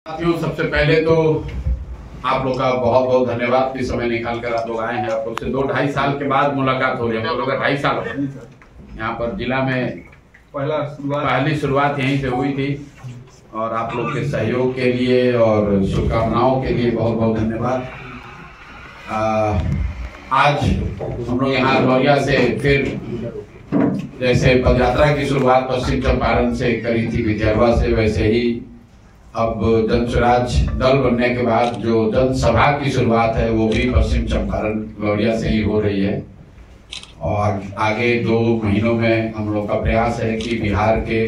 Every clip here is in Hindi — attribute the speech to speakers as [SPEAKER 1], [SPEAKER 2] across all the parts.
[SPEAKER 1] साथियों, सबसे पहले तो आप लोग का बहुत बहुत धन्यवाद कि समय निकाल कर आप लोग आए हैं। आप लोग से 2-2.5 साल के बाद मुलाकात हो रही है। हम लोग का 2.5 साल हो गए यहाँ पर जिला में। पहली शुरुआत यहीं से हुई थी और आप लोग के सहयोग के लिए और शुभकामनाओं के लिए बहुत बहुत धन्यवाद। आज हम लोग यहाँ लौरिया से फिर जैसे पदयात्रा की शुरुआत पश्चिम चंपारण से करी थी विद्यारवा से, वैसे ही अब जन स्वराज दल बनने के बाद जो जनसभा की शुरुआत है वो भी पश्चिम चंपारण लौरिया से ही हो रही है। और आगे 2 महीनों में हम लोग का प्रयास है कि बिहार के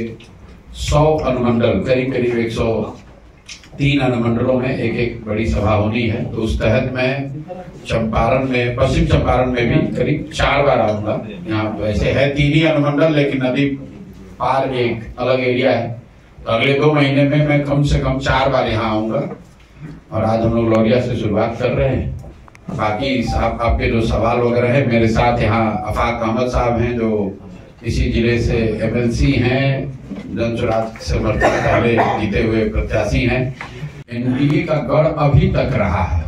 [SPEAKER 1] 100 अनुमंडल, करीब करीब 103 अनुमंडलों में एक बड़ी सभा होनी है। तो उस तहत में चंपारण में, पश्चिम चंपारण में भी करीब 4 बार आऊंगा। यहाँ वैसे है 3 ही अनुमंडल, लेकिन नदी पार एक अलग एरिया है। तो अगले 2 महीने में मैं कम से कम 4 बार यहाँ आऊंगा। और आज हम लोग लौरिया से शुरुआत कर रहे हैं। बाकी साहब आपके जो सवाल वगैरह है, मेरे साथ यहाँ आफाक अहमद साहब हैं जो इसी जिले से MLC हैं, जन स्वराज समर्थन पहले जीते हुए प्रत्याशी हैं। NDA का गढ़ अभी तक रहा है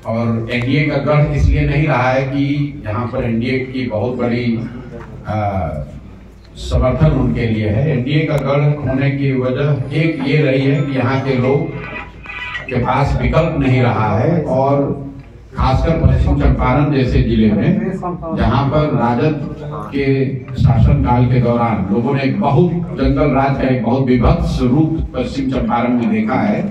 [SPEAKER 1] और NDA का गढ़ इसलिए नहीं रहा है कि यहाँ पर NDA की बहुत बड़ी समर्थन उनके लिए है। NDA का गढ़ होने की वजह एक ये रही है कि यहाँ के लोग के पास विकल्प नहीं रहा है। और खासकर पश्चिम चंपारण जैसे जिले में जहाँ पर राजद के शासनकाल के दौरान लोगों ने एक बहुत जंगल राज का एक बहुत विभत्स रूप पश्चिम चंपारण में देखा है।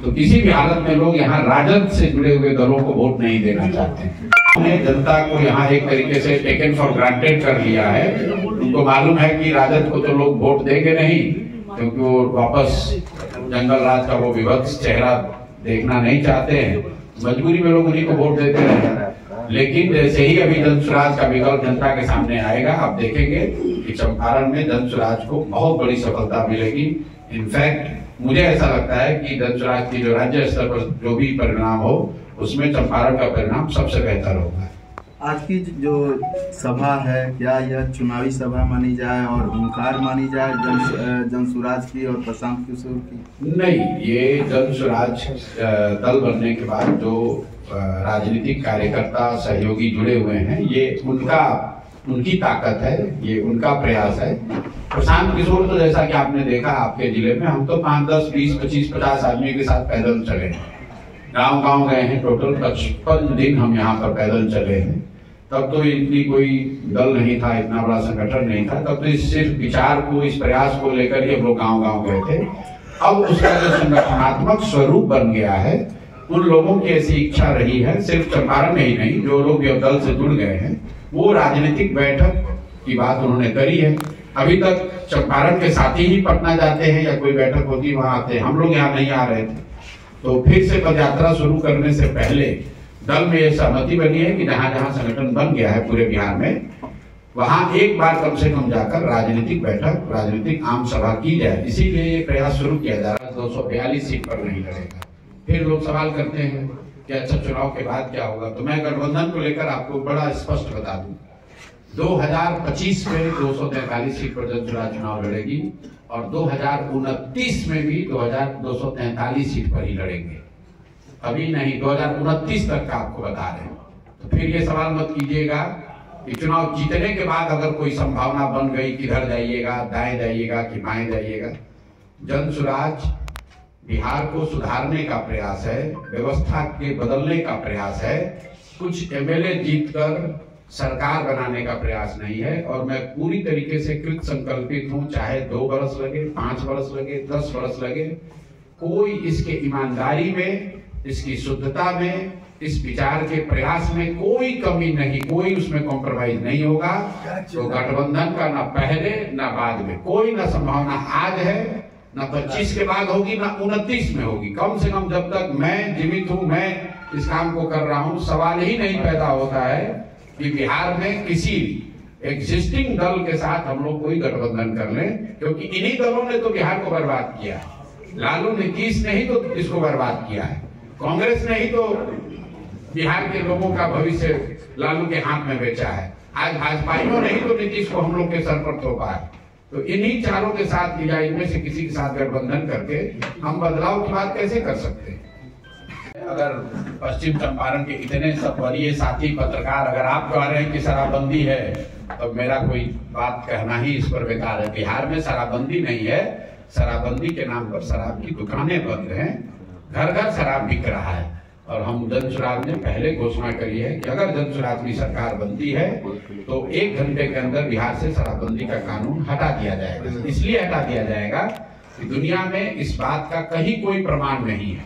[SPEAKER 1] तो किसी भी हालत में लोग यहाँ राजद से जुड़े हुए दलों को वोट नहीं देना चाहते हैं। उन्होंने जनता को यहाँ एक तरीके से टेकन फॉर ग्रांटेड कर लिया है। उनको मालूम है कि राजद को तो लोग वोट देंगे नहीं, क्योंकि वो वापस जंगल राज का वो विभत्स चेहरा देखना नहीं चाहते हैं। मजबूरी में लोग उन्हीं को वोट देते हैं। लेकिन जैसे ही अभी जन स्वराज का विकल्प जनता के सामने आएगा, आप देखेंगे कि चंपारण में जन स्वराज को बहुत बड़ी सफलता मिलेगी। इनफैक्ट मुझे ऐसा लगता है कि जन स्वराज की जो राज्य स्तर पर जो भी परिणाम हो, उसमें चंपारण का परिणाम सबसे बेहतर होगा।
[SPEAKER 2] आज की जो सभा है, क्या यह चुनावी सभा मानी जाए और हुंकार मानी जाए जन स्वराज की और प्रशांत किशोर की?
[SPEAKER 1] नहीं, ये जन स्वराज दल बनने के बाद जो राजनीतिक कार्यकर्ता सहयोगी जुड़े हुए हैं, ये उनकी ताकत है, ये उनका प्रयास है। प्रशांत किशोर तो जैसा कि आपने देखा आपके जिले में, हम तो 5, 10, 20, 25, 50 आदमी के साथ पैदल चले हैं, गांव गए हैं। टोटल 55 दिन हम यहाँ पर पैदल चले हैं। तब तो इतनी कोई दल नहीं था, इतना बड़ा संगठन नहीं था। तब तो इस सिर्फ विचार को, इस प्रयास को लेकर ही हम लोग गांव गए थे। अब उसका जो संगठनात्मक स्वरूप बन गया है, उन लोगों की ऐसी इच्छा रही है, सिर्फ चंपारण में ही नहीं, जो लोग ये दल से जुड़ गए हैं, वो राजनीतिक बैठक की बात उन्होंने करी है। अभी तक चंपारण के साथी ही पटना जाते हैं या कोई बैठक होती वहां आते हैं, हम लोग यहाँ नहीं आ रहे थे। तो फिर से पदयात्रा शुरू करने से पहले दल में यह सहमति बनी है कि जहां जहां संगठन बन गया है पूरे बिहार में, वहां एक बार कम से कम जाकर राजनीतिक बैठक, राजनीतिक आम सभा की जाए। इसीलिए ये प्रयास शुरू किया जा रहा है। 242 सीट पर नहीं लड़ेगा। फिर लोग सवाल करते हैं कि अच्छा चुनाव के बाद क्या होगा, तो मैं गठबंधन को लेकर आपको बड़ा स्पष्ट बता दूं, 2025 में 243 सीट पर जन स्वराज चुनाव लड़ेगी और 2029 में भी 243 सीट पर ही लड़ेंगे। अभी नहीं, 2029 तक का आपको बता रहे हैं। तो फिर ये सवाल मत कीजिएगा कि चुनाव जीतने के बाद अगर कोई संभावना बन गई, किधर जाइएगा, दाएं जाइएगा कि बाएं जाइएगा। जन स्वराज बिहार को सुधारने का प्रयास है, व्यवस्था के बदलने का प्रयास है। कुछ MLA जीतकर सरकार बनाने का प्रयास नहीं है। और मैं पूरी तरीके से कृत संकल्पित हूं, चाहे 2 बरस लगे, 5 बरस लगे, 10 बरस लगे, कोई इसके ईमानदारी में, इसकी शुद्धता में, इस विचार के प्रयास में कोई कमी नहीं, कोई उसमें कॉम्प्रोमाइज नहीं होगा। तो गठबंधन का ना पहले ना बाद में कोई ना संभावना आज है, ना 25 के बाद होगी, ना 29 में होगी। कम से कम जब तक मैं जीवित हूं, मैं इस काम को कर रहा हूं, सवाल ही नहीं पैदा होता है कि बिहार में किसी एग्जिस्टिंग दल के साथ हम लोग कोई गठबंधन कर लें, क्योंकि इन्हीं दलों ने तो बिहार को बर्बाद किया। लालू नीतीश ने ही तो इसको बर्बाद किया है, कांग्रेस ने ही तो बिहार के लोगों का भविष्य लालू के हाथ में बेचा है। आज भाजपाइयों ने ही तो नीतीश को हम लोग के सर पर थोपा है। तो इन्हीं चारों के साथ या इनमें से किसी के साथ गठबंधन करके हम बदलाव की बात कैसे कर सकते हैं? अगर पश्चिम चंपारण के इतने सब वरीय साथी पत्रकार अगर आप कह रहे हैं कि शराबबंदी है, तो मेरा कोई बात कहना ही इस पर बेकार है। बिहार में शराबबंदी नहीं है, शराबबंदी के नाम पर शराब की दुकानें बंद हैं, घर घर शराब बिक रहा है। और हम जनसुराज ने पहले घोषणा करी है कि अगर जनसुराज की सरकार बनती है तो 1 घंटे के अंदर बिहार से शराबबंदी का कानून हटा दिया जाएगा। इसलिए हटा दिया जाएगा कि दुनिया में इस बात का कहीं कोई प्रमाण नहीं है।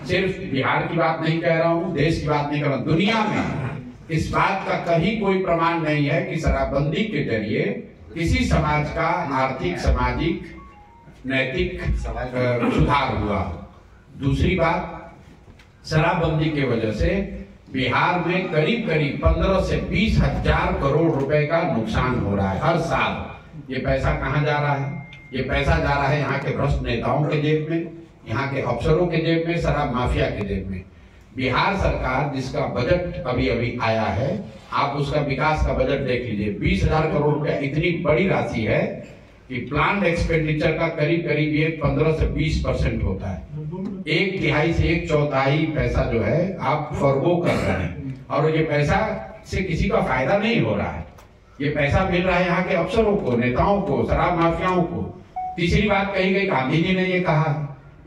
[SPEAKER 1] सिर्फ बिहार की बात नहीं कह रहा हूं, देश की बात नहीं कर रहा हूं, दुनिया में इस बात का कहीं कोई प्रमाण नहीं है कि शराबबंदी के जरिए किसी समाज का आर्थिक, सामाजिक, नैतिक सुधार हुआ। दूसरी बात, शराबबंदी के वजह से बिहार में करीब करीब 15 से 20 हजार करोड़ रुपए का नुकसान हो रहा है हर साल। ये पैसा कहां जा रहा है? ये पैसा जा रहा है यहाँ के भ्रष्ट नेताओं के जेब में, यहाँ के अफसरों के जेब में, शराब माफिया के जेब में। बिहार सरकार जिसका बजट अभी अभी आया है, आप उसका विकास का बजट देख लीजिए, 20,000 करोड़ रुपया इतनी बड़ी राशि है कि प्लान्ड एक्सपेंडिचर का करीब करीब ये 15 से 20% होता है। 1/3 से 1/4 पैसा जो है आप फॉरगो कर रहे हैं, और ये पैसा से किसी का फायदा नहीं हो रहा है। ये पैसा मिल रहा है यहाँ के अफसरों को, नेताओं को, शराब माफियाओं को। तीसरी बात कही गई, गांधी जी ने ये कहा,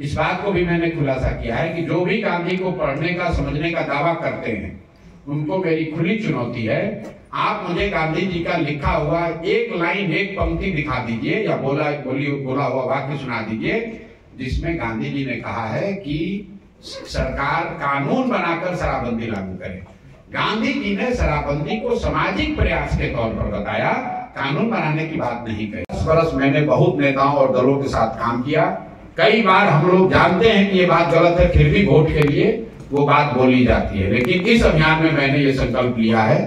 [SPEAKER 1] इस बात को भी मैंने खुलासा किया है कि जो भी गांधी को पढ़ने का, समझने का दावा करते हैं, उनको मेरी खुली चुनौती है, आप मुझे गांधी जी का लिखा हुआ एक लाइन, एक पंक्ति दिखा दीजिए या बोला हुआ वाक्य सुना दीजिए जिसमें गांधी जी ने कहा है कि सरकार कानून बनाकर शराबबंदी लागू करे। गांधी जी ने शराबबंदी को सामाजिक प्रयास के तौर पर बताया, कानून बनाने की बात नहीं कही। 10 वर्ष मैंने बहुत नेताओं और दलों के साथ काम किया। कई बार हम लोग जानते हैं कि ये बात गलत है, फिर भी वोट के लिए वो बात बोली जाती है। लेकिन इस अभियान में मैंने ये संकल्प लिया है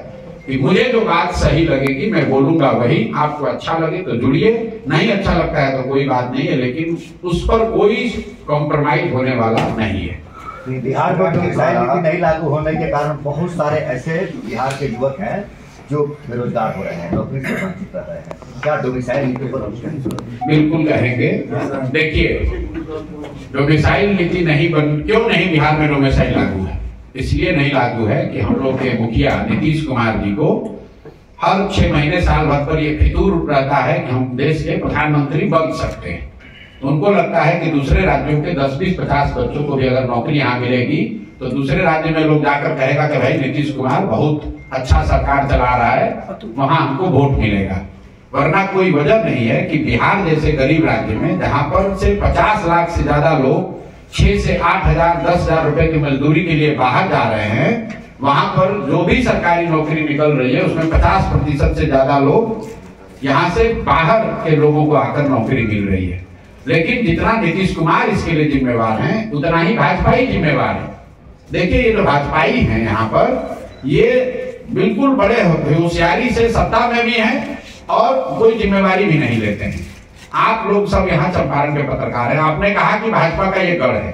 [SPEAKER 1] कि मुझे जो बात सही लगेगी मैं बोलूंगा वही। आपको अच्छा लगे तो जुड़िए, नहीं अच्छा लगता है तो कोई बात नहीं है, लेकिन उस पर कोई कॉम्प्रोमाइज होने वाला नहीं है।
[SPEAKER 3] बिहार में डोमिसाइल नीति नहीं लागू होने के कारण बहुत सारे ऐसे बिहार के युवक हैं जो बेरोजगार हो रहे हैं, नौकरी से वंचित रह रहे हैं। क्या डोमिसाइल नीति पर
[SPEAKER 1] बिल्कुल कहेंगे। देखिए, डोमिसाइल नीति क्यों नहीं बिहार में डोमिसाइल लागू है? इसलिए नहीं लागू है कि हम लोग के मुखिया नीतीश कुमार जी को हर 6 महीने साल भर पर ये फितूर रहता है कि हम देश के प्रधानमंत्री बन सकते हैं। तो उनको लगता है कि दूसरे राज्यों के 10, 20, 50 बच्चों को भी अगर नौकरी यहाँ मिलेगी तो दूसरे राज्य में लोग जाकर कहेगा कि भाई नीतीश कुमार बहुत अच्छा सरकार चला रहा है, वहां हमको वोट मिलेगा। वरना कोई वजह नहीं है कि बिहार जैसे गरीब राज्य में, जहां पर से 50 लाख से ज्यादा लोग 6 से 8,000, 10,000 रुपए की मजदूरी के लिए बाहर जा रहे हैं, वहां पर जो भी सरकारी नौकरी निकल रही है उसमें 50% से ज्यादा लोग यहाँ से बाहर के लोगों को आकर नौकरी मिल रही है। लेकिन जितना नीतीश कुमार इसके लिए जिम्मेवार हैं, उतना ही भाजपा ही जिम्मेवार है। देखिए, ये जो भाजपाई हैं यहाँ पर, ये बिल्कुल बड़े होशियारी से सत्ता में भी हैं और कोई जिम्मेवारी भी नहीं लेते हैं। आप लोग सब यहाँ चंपारण के पत्रकार हैं, आपने कहा कि भाजपा का ये गढ़ है।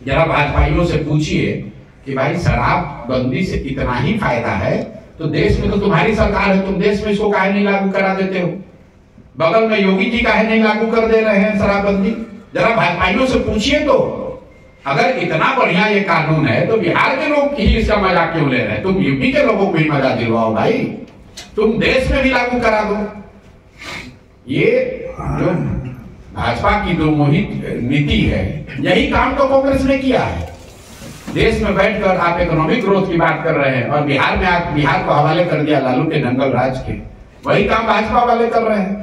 [SPEAKER 1] जरा भाजपाइयों से पूछिए कि भाई शराबबंदी से इतना ही फायदा है तो देश में तो तुम्हारी सरकार है, तुम देश में इसको काहे नहीं लागू करा देते हो? बगल में योगी जी काहे नहीं लागू कर दे रहे हैं शराबबंदी? जरा भाजपाइयों से पूछिए तो। अगर इतना बढ़िया ये कानून है तो बिहार के लोग ही इसका मजा क्यों ले रहे हैं? तुम यूपी के लोगों को भी मजा दिलवाओ भाई, तुम देश में भी लागू करा दो। ये जो भाजपा की जो मोहित नीति है, यही काम तो कांग्रेस ने किया है। देश में बैठकर आप इकोनॉमिक ग्रोथ की बात कर रहे हैं और बिहार में आप बिहार को हवाले कर दिया लालू के जंगल राज के। वही काम भाजपा वाले कर रहे हैं।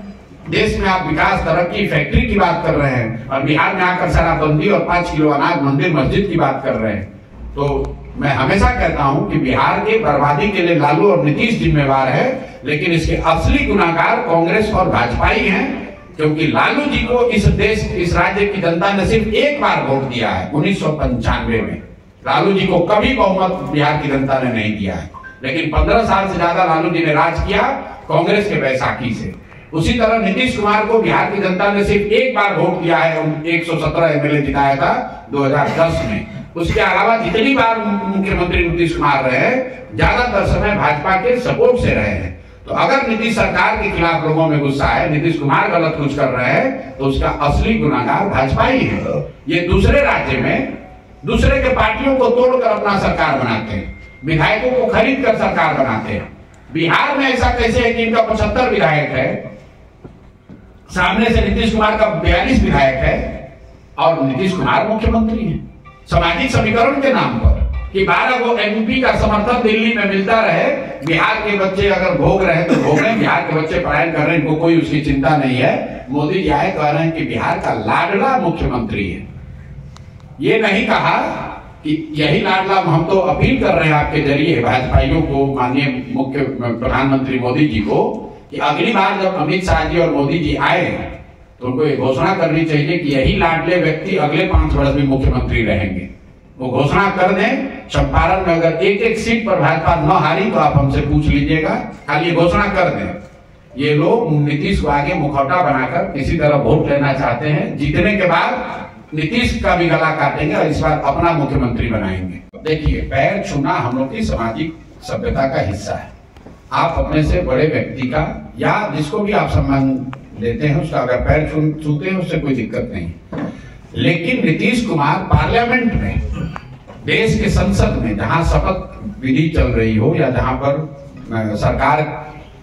[SPEAKER 1] देश में आप विकास, तरक्की, फैक्ट्री की बात कर रहे हैं और बिहार में आकर शराबबंदी और 5 किलो अनाज, मंदिर मस्जिद की बात कर रहे हैं। तो मैं हमेशा कहता हूं कि बिहार के बर्बादी के लिए लालू और नीतीश जिम्मेवार है, लेकिन इसके असली गुनाहगार कांग्रेस और भाजपा ही हैं, क्योंकि लालू जी को इस राज्य की जनता ने सिर्फ एक बार वोट दिया है 1995 में। लालू जी को कभी बहुमत बिहार की जनता ने नहीं दिया है, लेकिन 15 साल से ज्यादा लालू जी ने राज किया कांग्रेस के बैसाखी से। उसी तरह नीतीश कुमार को बिहार की जनता ने सिर्फ एक बार वोट दिया है, 117 एमएलए जिताया था 2010 में। उसके अलावा जितनी बार मुख्यमंत्री नीतीश कुमार रहे, ज्यादातर समय भाजपा के सपोर्ट से रहे हैं। तो अगर नीतीश सरकार के खिलाफ लोगों में गुस्सा है, नीतीश कुमार गलत कुछ कर रहे हैं, तो उसका असली गुनाहगार भाजपा ही है। ये दूसरे राज्य में दूसरे के पार्टियों को तोड़कर अपना सरकार बनाते हैं, विधायकों को खरीद कर सरकार बनाते हैं। बिहार में ऐसा कैसे है कि इनका 75 विधायक है, सामने से नीतीश कुमार का 42 विधायक है और नीतीश कुमार मुख्यमंत्री है। सामाजिक समीकरण के नाम पर कि 12 को एमपी का समर्थन दिल्ली में मिलता रहे, बिहार के बच्चे अगर भोग रहे तो भोग रहे, बिहार के बच्चे पलायन कर रहे हैं, इनको कोई उसकी चिंता नहीं है। मोदी जी आए कह रहे हैं कि बिहार का लाडला मुख्यमंत्री है। ये नहीं कहा कि यही लाडला, हम तो अपील कर रहे हैं आपके जरिए भाजपाइयों को, माननीय मुख्य प्रधानमंत्री मोदी जी को, कि अगली बार जब अमित शाह जी और मोदी जी आए तो उनको ये घोषणा करनी चाहिए कि यही लाडले व्यक्ति अगले 5 वर्ष भी मुख्यमंत्री रहेंगे। वो घोषणा कर दें। चंपारण में अगर एक एक सीट पर भाजपा न हारी तो आप हमसे पूछ लीजिएगा, खाली ये घोषणा कर दें। ये लोग नीतीश को आगे मुखौटा बनाकर किसी तरह वोट लेना चाहते हैं, जीतने के बाद नीतीश का भी गला काटेंगे और इस बार अपना मुख्यमंत्री बनाएंगे। देखिए, पैर छूना हम लोग की सामाजिक सभ्यता का हिस्सा है। आप अपने से बड़े व्यक्ति का या जिसको भी आप सम्मान देते हैं उसका अगर पैर छूते हैं उससे कोई दिक्कत नहीं। लेकिन नीतीश कुमार पार्लियामेंट में, देश के संसद में जहां शपथ विधि चल रही हो या जहां पर सरकार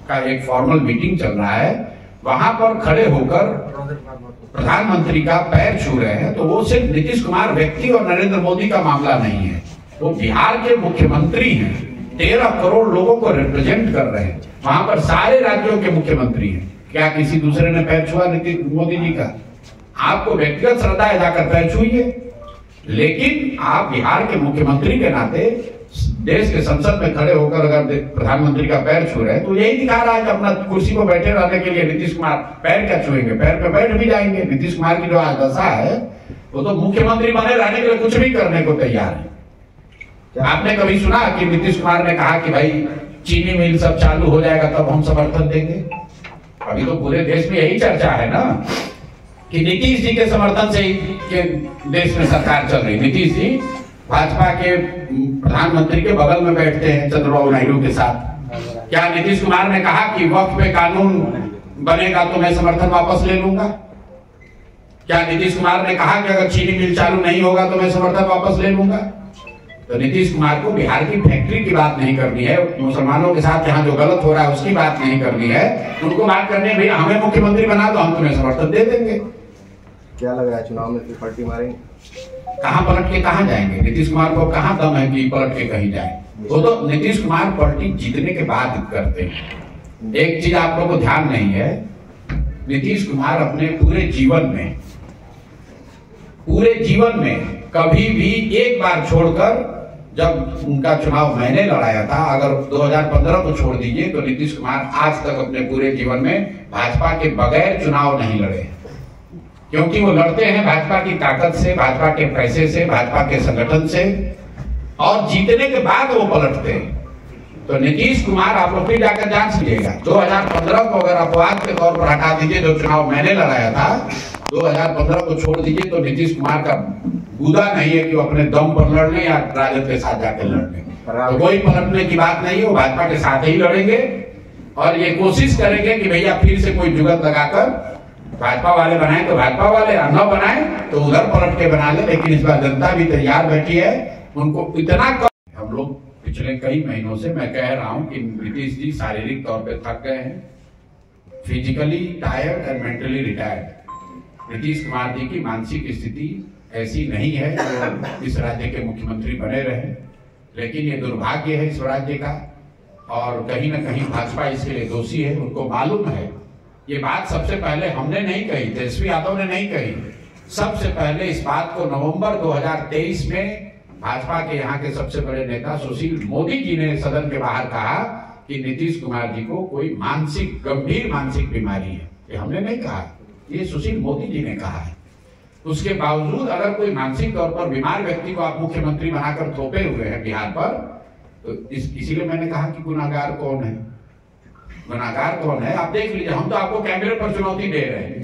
[SPEAKER 1] का एक फॉर्मल मीटिंग चल रहा है, वहां पर खड़े होकर प्रधानमंत्री का पैर छू रहे हैं, तो वो सिर्फ नीतीश कुमार व्यक्ति और नरेंद्र मोदी का मामला नहीं है। वो बिहार के मुख्यमंत्री हैं, 13 करोड़ लोगों को रिप्रेजेंट कर रहे हैं, वहां पर सारे राज्यों के मुख्यमंत्री हैं। क्या किसी दूसरे ने पैर छुआ नीतीश मोदी जी का? आपको व्यक्तिगत श्रद्धा है, जाकर पैर छुइए। लेकिन आप बिहार के मुख्यमंत्री के नाते देश के संसद में खड़े होकर अगर प्रधानमंत्री का पैर छू रहे हैं तो यही दिखा रहा है कि अपना कुर्सी पर बैठे रहने के लिए नीतीश कुमार पैर क्या छुएंगे, पैर पे बैठ भी जाएंगे। नीतीश कुमार की जो आज दशा है वो तो मुख्यमंत्री बने रहने के लिए कुछ भी करने को तैयार है। आपने कभी सुना कि नीतीश कुमार ने कहा कि भाई चीनी मिल सब चालू हो जाएगा तब हम समर्थन देंगे? अभी तो पूरे देश में यही चर्चा है ना कि नीतीश जी के समर्थन से के देश में सरकार चल रही। नीतीश जी भाजपा के प्रधानमंत्री के बगल में बैठते हैं चंद्रबाबू नायडू के साथ। क्या नीतीश कुमार ने कहा कि वक्फ पे कानून बनेगा तो मैं समर्थन वापस ले लूंगा? क्या नीतीश कुमार ने कहा कि अगर चीनी मिल चालू नहीं होगा तो मैं समर्थन वापस ले लूंगा? तो नीतीश कुमार को बिहार की फैक्ट्री की बात नहीं करनी है, मुसलमानों के साथ यहाँ जो गलत हो रहा है उसकी बात नहीं करनी है। उनको बात करनी है भैया हमें मुख्यमंत्री बना दो, हम तुम्हें समर्थन दे देंगे।
[SPEAKER 2] क्या लग रहा है चुनाव में फिर पलटी मारेंगे?
[SPEAKER 1] कहां पलट के कहां जाएंगे? नीतीश कुमार को कहां दम है कि पलट के कहीं जाए? वो तो नीतीश कुमार पार्टी जीतने के बाद करते हैं। एक चीज आप लोगों को ध्यान नहीं है, नीतीश कुमार अपने पूरे जीवन में कभी भी एक बार छोड़कर, जब उनका चुनाव मैंने लड़ाया था, अगर 2015 को छोड़ दीजिए तो नीतीश कुमार आज तक अपने पूरे जीवन में भाजपा के बगैर चुनाव नहीं लड़े। क्योंकि वो लड़ते हैं भाजपा की ताकत से, भाजपा के पैसे से, भाजपा के संगठन से, और जीतने के बाद वो पलटते हैं। तो नीतीश कुमार आप लोग भी जाकर जांच लीजिएगा, 2015 को अगर अपवाद के तौर पर हटा दीजिए, जो चुनाव मैंने लड़ाया था 2015 को छोड़ दीजिए, तो नीतीश कुमार का बूदा नहीं है कि वो अपने दम पर लड़ लें या राजद के साथ जाकर लड़ लें। तो कोई पलटने की बात नहीं है, वो भाजपा के साथ ही लड़ेंगे और ये कोशिश करेंगे कि भैया फिर से कोई जुगत लगाकर भाजपा वाले बनाए तो भाजपा वाले, न बनाए तो उधर पलट के बना ले। लेकिन इस बार जनता भी तैयार बैठी है, उनको इतना हम लोग पिछले कई महीनों से मैं कह रहा हूं कि नीतीश जी शारीरिक तौर पे थक गए हैं, physically tired and mentally retired. Nitish Kumar ji की मानसिक स्थिति ऐसी नहीं है जो इस राज्य के मुख्यमंत्री बने रहे, लेकिन ये दुर्भाग्य है इस राज्य का और कहीं ना कहीं भाजपा इसके लिए दोषी है। उनको मालूम है, ये बात सबसे पहले हमने नहीं कही, तेजस्वी यादव ने नहीं कही, सबसे पहले इस बात को नवंबर 2023 में भाजपा के यहाँ के सबसे बड़े नेता सुशील मोदी जी ने सदन के बाहर कहा कि नीतीश कुमार जी को कोई गंभीर मानसिक बीमारी है। ये हमने नहीं कहा, ये सुशील मोदी जी ने कहा है। उसके बावजूद अगर कोई मानसिक तौर पर बीमार व्यक्ति को आप मुख्यमंत्री बनाकर थोपे हुए हैं बिहार पर, तो इसीलिए मैंने कहा कि गुनाहगार कौन है, गुनाहगार कौन है आप देख लीजिए। हम तो आपको कैमरे पर चुनौती दे रहे हैं।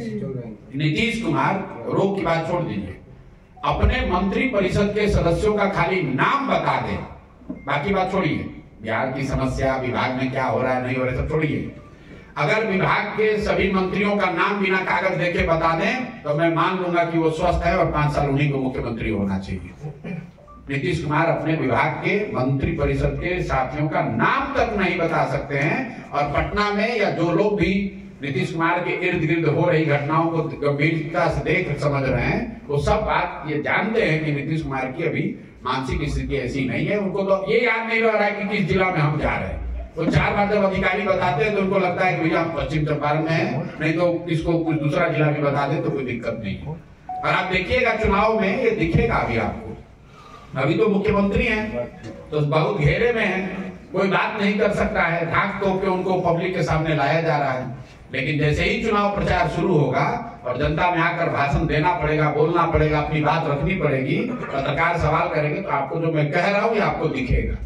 [SPEAKER 1] नीतीश कुमार, रोग की बात छोड़ दीजिए, अपने मंत्री परिषद के सदस्यों का खाली नाम बता दें, बाकी बात छोड़िए, बिहार की समस्या, विभाग में क्या हो रहा है नहीं हो रहा है सब छोड़िए। अगर विभाग के सभी मंत्रियों का नाम बिना कागज देके बता दें तो मैं मान लूंगा कि वो स्वस्थ है और 5 साल उन्हीं को मुख्यमंत्री होना चाहिए। नीतीश कुमार अपने विभाग के मंत्री परिषद के साथियों का नाम तक नहीं बता सकते हैं, और पटना में या जो लोग भी नीतीश कुमार के इर्द गिर्द हो रही घटनाओं को गंभीरता से देख समझ रहे हैं, वो सब बात ये जानते हैं कि नीतीश कुमार की अभी मानसिक स्थिति ऐसी नहीं है। उनको तो ये याद नहीं रह रहा है कि किस जिला में हम जा रहे हैं। वो 4 बार जब अधिकारी बताते हैं तो उनको लगता है कि भैया हम पश्चिम चंपारण में है, नहीं तो किसको कुछ दूसरा जिला भी बता दे तो कोई दिक्कत नहीं है। और आप देखिएगा चुनाव में ये दिखेगा अभी आपको। अभी तो मुख्यमंत्री हैं तो बहुत घेरे में हैं, कोई बात नहीं कर सकता है, ढाक तोप के उनको पब्लिक के सामने लाया जा रहा है। लेकिन जैसे ही चुनाव प्रचार शुरू होगा और जनता में आकर भाषण देना पड़ेगा, बोलना पड़ेगा, अपनी बात रखनी पड़ेगी, पत्रकार सवाल करेंगे, तो आपको जो मैं कह रहा हूँ ये आपको दिखेगा।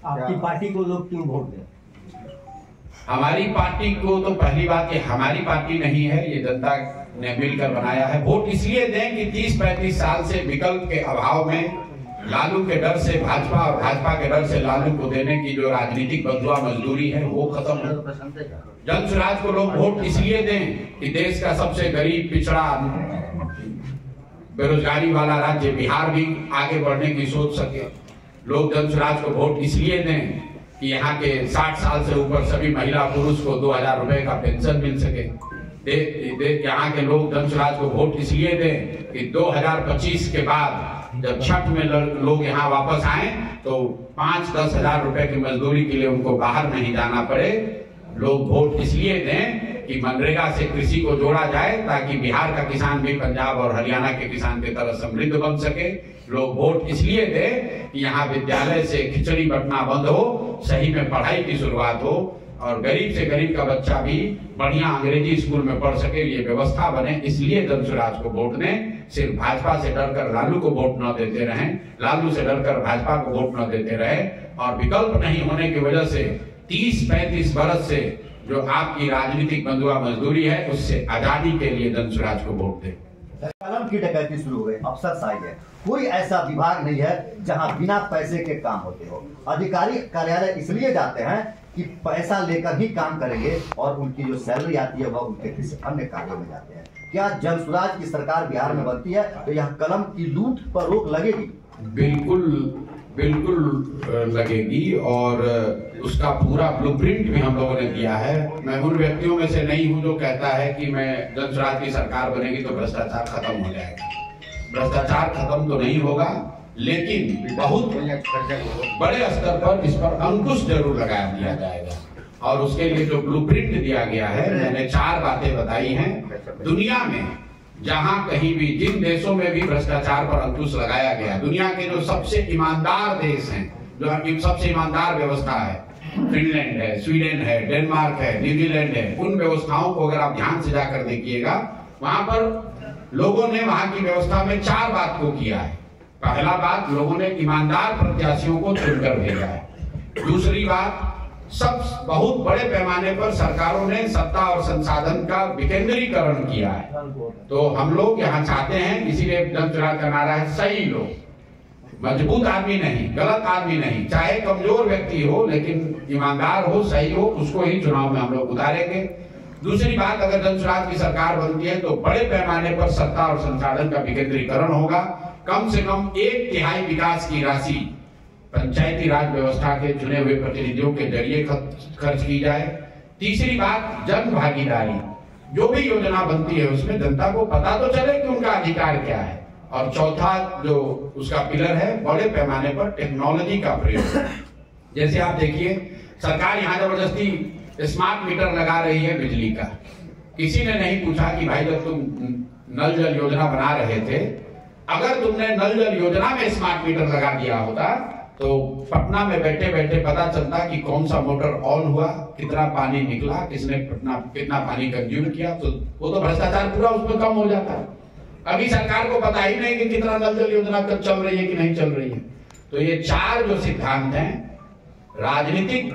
[SPEAKER 4] आपकी पार्टी को लोग क्यों वोट दें?
[SPEAKER 1] हमारी पार्टी को तो पहली बात ये हमारी पार्टी नहीं है, ये जनता ने मिलकर बनाया है। वोट इसलिए दें कि 30-35 साल से विकल्प के अभाव में लालू के डर से भाजपा और भाजपा के डर से लालू को देने की जो राजनीतिक बंधुआ मजदूरी है वो खत्म हो। जन स्वराज को लोग वोट इसलिए दें कि देश का सबसे गरीब, पिछड़ा, बेरोजगारी वाला राज्य बिहार भी आगे बढ़ने की सोच सके। लोग जन स्वराज को वोट इसलिए दें कि यहाँ के 60 साल से ऊपर सभी महिला पुरुष को 2000 रुपए का पेंशन मिल सके। यहाँ के लोग जन स्वराज को वोट इसलिए दें कि 2025 के बाद जब छठ में लोग यहाँ वापस आए तो 5-10 हजार रुपए की मजदूरी के लिए उनको बाहर नहीं जाना पड़े। लोग वोट इसलिए दें कि मनरेगा से कृषि को जोड़ा जाए ताकि बिहार का किसान भी पंजाब और हरियाणा के किसान की तरह समृद्ध बन सके। लोग वोट इसलिए दें कि यहाँ विद्यालय से खिचड़ी बंटना बंद हो, सही में पढ़ाई की शुरुआत हो और गरीब से गरीब का बच्चा भी बढ़िया अंग्रेजी स्कूल में पढ़ सके, ये व्यवस्था बने। इसलिए जन स्वराज को वोट दें। सिर्फ भाजपा से डरकर लालू को वोट न देते रहें, लालू से डरकर भाजपा को वोट न देते रहे, और विकल्प नहीं होने की वजह से 30-35 बरस से जो आपकी राजनीतिक बंधुआ मजदूरी है उससे आजादी के लिए जन स्वराज को वोट दें।
[SPEAKER 3] कलम की डकैती शुरू हो गई, अफसरशाही है। कोई ऐसा विभाग नहीं है जहां बिना पैसे के काम होते हो। अधिकारी कार्यालय इसलिए जाते हैं कि पैसा लेकर ही काम करेंगे और उनकी जो सैलरी आती है वह उनके किसी अन्य कार्यों में जाते हैं। क्या जन स्वराज की सरकार बिहार में बनती है तो यह कलम की लूट पर रोक लगेगी?
[SPEAKER 1] बिल्कुल लगेगी, और उसका पूरा ब्लूप्रिंट भी हम लोगों ने दिया है। मैं उन व्यक्तियों में से नहीं हूं जो कहता है कि मैं जन स्वराज की सरकार बनेगी तो भ्रष्टाचार खत्म हो जाएगा। भ्रष्टाचार खत्म तो नहीं होगा, लेकिन बहुत बड़े स्तर पर इस पर अंकुश जरूर लगा दिया जाएगा। और उसके लिए जो ब्लूप्रिंट दिया गया है, मैंने 4 बातें बताई हैं। दुनिया में जहां कहीं भी, जिन देशों में भी भ्रष्टाचार पर अंकुश लगाया गया, दुनिया के जो सबसे ईमानदार देश हैं, जो सबसे ईमानदार व्यवस्था है, फिनलैंड है, स्वीडन है, डेनमार्क है, न्यूजीलैंड है, उन व्यवस्थाओं को अगर आप ध्यान से जाकर देखिएगा, वहां पर लोगों ने वहां की व्यवस्था में 4 बात को किया है। पहला बात, लोगों ने ईमानदार प्रत्याशियों को चुनकर भेजा है। दूसरी बात, सब बहुत बड़े पैमाने पर सरकारों ने सत्ता और संसाधन का विकेंद्रीकरण किया है। तो हम लोग यहाँ चाहते हैं, इसीलिए जन स्वराज का नारा है सही लोग, मजबूत आदमी नहीं, गलत आदमी नहीं, चाहे कमजोर व्यक्ति हो लेकिन ईमानदार हो, सही हो, उसको ही चुनाव में हम लोग उतारेंगे। दूसरी बात, अगर जन स्वराज की सरकार बनती है तो बड़े पैमाने पर सत्ता और संसाधन का विकेंद्रीकरण होगा। कम से कम 1/3 विकास की राशि पंचायती राज व्यवस्था के चुने हुए प्रतिनिधियों के जरिए खर्च की जाए। तीसरी बात, जन भागीदारी, जो भी योजना बनती है उसमें जनता को पता तो चले कि उनका अधिकार क्या है। और चौथा जो उसका पिलर है, बड़े पैमाने पर टेक्नोलॉजी का प्रयोग। जैसे आप देखिए, सरकार यहाँ जबरदस्ती स्मार्ट मीटर लगा रही है बिजली का। किसी ने नहीं पूछा कि भाई जब तुम नल जल योजना बना रहे थे, अगर तुमने नल जल योजना में स्मार्ट मीटर लगा दिया होता तो पटना में बैठे बैठे पता चलता कि कौन सा मोटर ऑन हुआ, कितना पानी निकला, किसने कितना पानी कंज्यूम किया, तो वो तो भ्रष्टाचार पूरा उसमें कम हो जाता। अभी सरकार को पता ही नहीं कि कितना नल जल योजना कब चल रही है कि नहीं चल रही है। तो ये 4 जो सिद्धांत हैं, राजनीतिक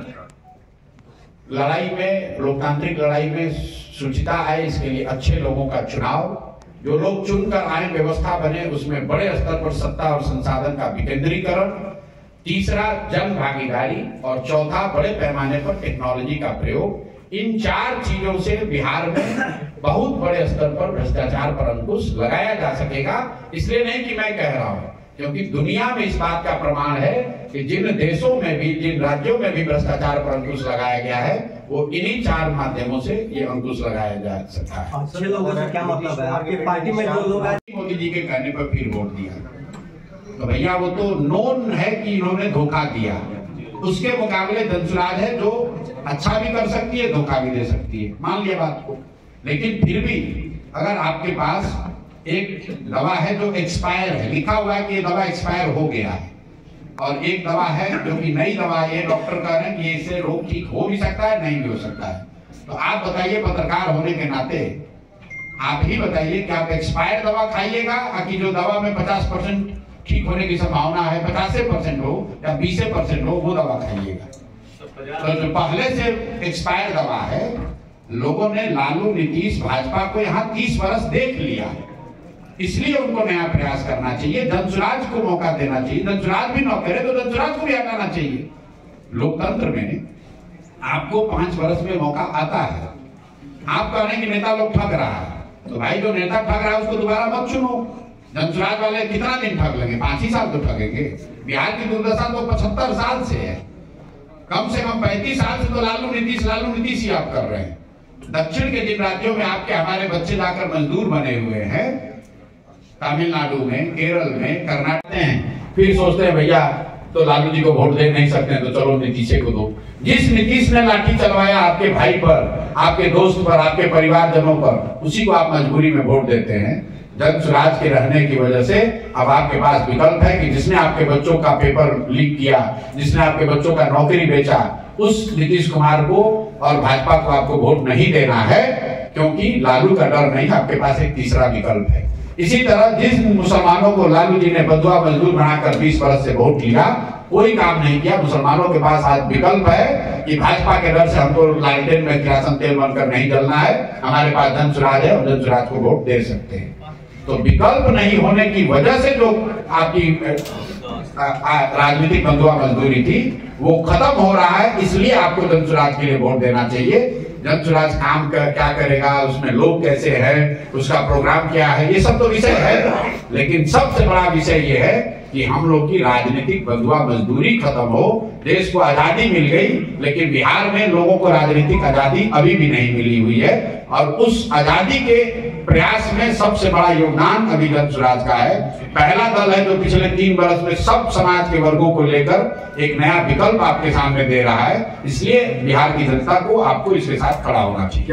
[SPEAKER 1] लड़ाई में, लोकतांत्रिक लड़ाई में शुचिता आए, इसके लिए अच्छे लोगों का चुनाव, जो लोग चुनकर आए, व्यवस्था बने, उसमें बड़े स्तर पर सत्ता और संसाधन का विकेंद्रीकरण, तीसरा जन भागीदारी और चौथा बड़े पैमाने पर टेक्नोलॉजी का प्रयोग। इन 4 चीजों से बिहार में बहुत बड़े स्तर पर भ्रष्टाचार पर अंकुश लगाया जा सकेगा। इसलिए नहीं कि मैं कह रहा हूं, क्योंकि दुनिया में इस बात का प्रमाण है कि जिन देशों में भी, जिन राज्यों में भी भ्रष्टाचार पर अंकुश लगाया गया है, वो इन्हीं 4 माध्यमों से ये अंकुश लगाया जा सकता है।
[SPEAKER 4] अच्छे लोगों से क्या मतलब है? आपकी पार्टी में जो लोग
[SPEAKER 1] मोदी जी के कहने पर फिर वोट दिया, तो भैया वो तो नोन है कि इन्होंने धोखा दिया। उसके मुकाबले धनसुराज है जो अच्छा भी कर सकती है, धोखा भी दे सकती है, मान लिया बात को। लेकिन फिर भी अगर आपके पास एक दवा है जो एक्सपायर है, लिखा हुआ है कि ये दवा एक्सपायर हो गया है, और एक दवा है जो कि नई दवा है, डॉक्टर कह रहे हैं कि इससे रोग ठीक हो भी सकता है, नहीं भी हो सकता है, तो आप बताइए, पत्रकार होने के नाते आप ही बताइए कि आप एक्सपायर दवा खाइएगा कि जो दवा में 50% ठीक होने की संभावना है, 50% हो या 20% हो, वो दवा खाइएगा। तो जो पहले से एक्सपायर दवा है, लोगों ने लालू, नीतीश, भाजपा को यहाँ 30 वर्ष देख लिया है, इसलिए उनको नया प्रयास करना चाहिए। धनसुराज को मौका देना चाहिए। धनसुराज भी न करे तो धनसुराज को भी हटाना चाहिए। लोकतंत्र में आपको 5 वर्ष में मौका आता है। आप कह रहे हैं कि नेता लोग ठग रहा है, तो भाई जो नेता ठग रहा है उसको दोबारा मत चुनो। धनसुराज वाले कितना दिन ठग लेंगे? 5 ही साल तो ठगेंगे। बिहार की दुर्दशा तो 75 साल से है, कम से कम 35 साल से तो लालू नीतीश ही आप कर रहे हैं। दक्षिण के जिन राज्यों में आपके हमारे बच्चे जाकर मजदूर बने हुए हैं, तमिलनाडु में, केरल में, कर्नाटक में, फिर सोचते हैं भैया तो लालू जी को वोट दे नहीं सकते तो चलो नीतीश को दो। जिस नीतीश ने लाठी चलवाया आपके भाई पर, आपके दोस्त पर, आपके परिवारजनों पर, उसी को आप मजबूरी में वोट देते हैं। धनसुराज के रहने की वजह से अब आपके पास विकल्प है कि जिसने आपके बच्चों का पेपर लीक किया, जिसने आपके बच्चों का नौकरी बेचा, उस नीतीश कुमार को और भाजपा को आपको वोट नहीं देना है, क्योंकि लालू का डर नहीं, आपके पास एक तीसरा विकल्प है। इसी तरह जिस मुसलमानों को लालू जी ने बंधुआ मजदूर बनाकर 20 वर्ष से वोट लिया, कोई काम नहीं किया, मुसलमानों के पास आज विकल्प है कि भाजपा के डर से हमको लालटेन में किरासन तेल बनकर नहीं जलना है, हमारे पास धनसुराज है और धनसुराज को वोट दे सकते हैं। तो विकल्प नहीं होने की वजह से जो आपकी राजनीतिक बंधुआ मजदूरी थी वो खत्म हो रहा है, इसलिए आपको धनसुराज के लिए वोट देना चाहिए। धनसुराज काम क्या करेगा, उसमें लोग कैसे हैं, उसका प्रोग्राम क्या है, ये सब तो विषय है, लेकिन सबसे बड़ा विषय ये है कि हम लोग की राजनीतिक बंधुआ मजदूरी खत्म हो। देश को आजादी मिल गई, लेकिन बिहार में लोगों को राजनीतिक आजादी अभी भी नहीं मिली हुई है, और उस आजादी के प्रयास में सबसे बड़ा योगदान अभी धनसुराज का है। पहला दल है जो पिछले 3 वर्ष में सब समाज के वर्गों को लेकर एक नया विकल्प आपके सामने दे रहा है, इसलिए बिहार की जनता को आपको इसके साथ खड़ा होना चाहिए।